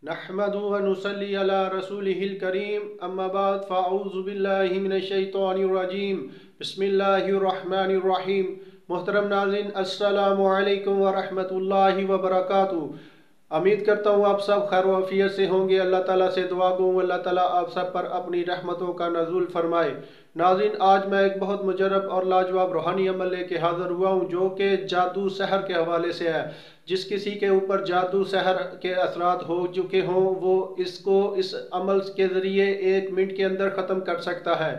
नहमदु व नुसल्ली अला रसूलिहिल करीम अम्मा बाद फ़अऊज़ु बिल्लाहि मिनश शैतानिर रजीम बिस्मिल्लाहिर रहमानिर रहीम। मोहतरम नाज़रीन, अस्सलामु अलैकुम व रहमतुल्लाहि व बरकातुहू। उम्मीद करता हूँ आप सब खैर वफ़ियत से होंगे। अल्लाह ताला से दुआ गो अल्लाह ताला आप सब पर अपनी रहमतों का नज़ुल फरमाए। नाज़रीन, आज मैं एक बहुत मुजरब और लाजवाब रूहानी अमल लेके हाज़िर हुआ हूँ जो कि जादू सहर के हवाले से है। जिस किसी के ऊपर जादू सहर के असरात हो चुके हों वो इसको इस अमल के ज़रिए 1 मिनट के अंदर ख़त्म कर सकता है।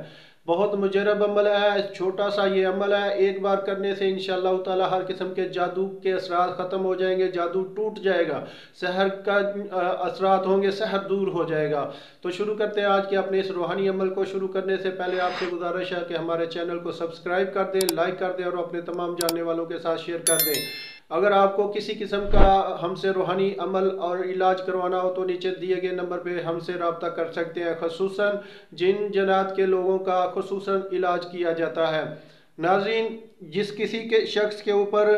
बहुत मुजरब अमल है, छोटा सा ये अमल है। एक बार करने से इंशाअल्लाह ताला हर किस्म के जादू के असरात ख़त्म हो जाएंगे, जादू टूट जाएगा, सहर का असरात होंगे, सहर दूर हो जाएगा। तो शुरू करते हैं आज के अपने इस रूहानी अमल को। शुरू करने से पहले आपसे गुजारिश है कि हमारे चैनल को सब्सक्राइब कर दें, लाइक कर दें और अपने तमाम जानने वालों के साथ शेयर कर दें। अगर आपको किसी किस्म का हमसे रूहानी अमल और इलाज करवाना हो तो नीचे दिए गए नंबर पे हमसे रब्ता कर सकते हैं। ख़ुसूसन जिन जनात के लोगों का ख़ुसूसन इलाज किया जाता है। नाज़रीन, जिस किसी के शख्स के ऊपर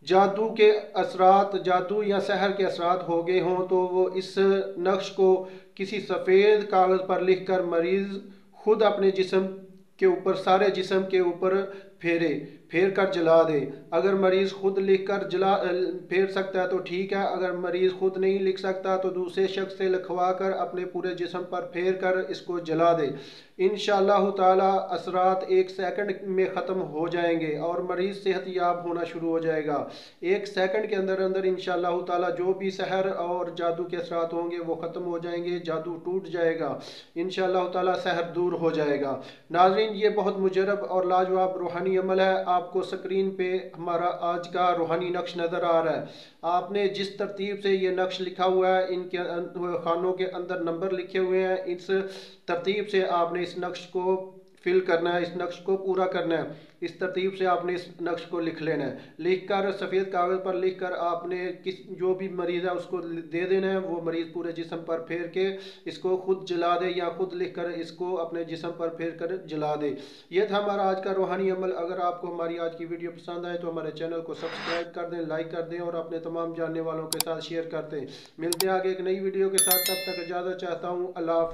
जादू के असरात, जादू या सहर के असरात हो गए हों तो वो इस नक्श को किसी सफ़ेद कागज़ पर लिख कर मरीज़ खुद अपने जिस्म के ऊपर, सारे जिस्म के ऊपर फेर कर जला दे। अगर मरीज़ खुद लिख कर फेर सकता है तो ठीक है, अगर मरीज़ खुद नहीं लिख सकता तो दूसरे शख्स से लिखवा कर अपने पूरे जिस्म पर फेर कर इसको जला दे। इंशाअल्लाह ताला असरात 1 सेकंड में ख़त्म हो जाएंगे और मरीज़ सेहतयाब होना शुरू हो जाएगा। 1 सेकंड के अंदर अंदर इंशाअल्लाह ताला जो भी सहर और जादू के असरात होंगे वो ख़त्म हो जाएंगे, जादू टूट जाएगा, इंशाअल्लाह ताला सहर दूर हो जाएगा। नाज़रीन, ये बहुत मुजरब और लाजवाब रूहानी अमल है। आपको स्क्रीन पे हमारा आज का रूहानी नक्श नज़र आ रहा है। आपने जिस तरतीब से ये नक्श लिखा हुआ है, इनके खानों के अंदर नंबर लिखे हुए हैं, इस तरतीब से आपने इस नक्श को फिल करना है, इस नक्श को पूरा करना है। इस तरतीब से आपने इस नक्श को लिख लेना है। लिख कर सफ़ेद कागज़ पर लिख कर आपने जो भी मरीज़ है उसको दे देना है। वो मरीज़ पूरे जिस्म पर फेर के इसको खुद जला दे या खुद लिख कर इसको अपने जिस्म पर फेर कर जला दे। ये था हमारा आज का रूहानी अमल। अगर आपको हमारी आज की वीडियो पसंद आए तो हमारे चैनल को सब्सक्राइब कर दें, लाइक कर दें और अपने तमाम जानने वालों के साथ शेयर कर दें। मिलते हैं आगे एक नई वीडियो के साथ, तब तक इजाज़त चाहता हूँ। अल्लाह हाफ़िज़।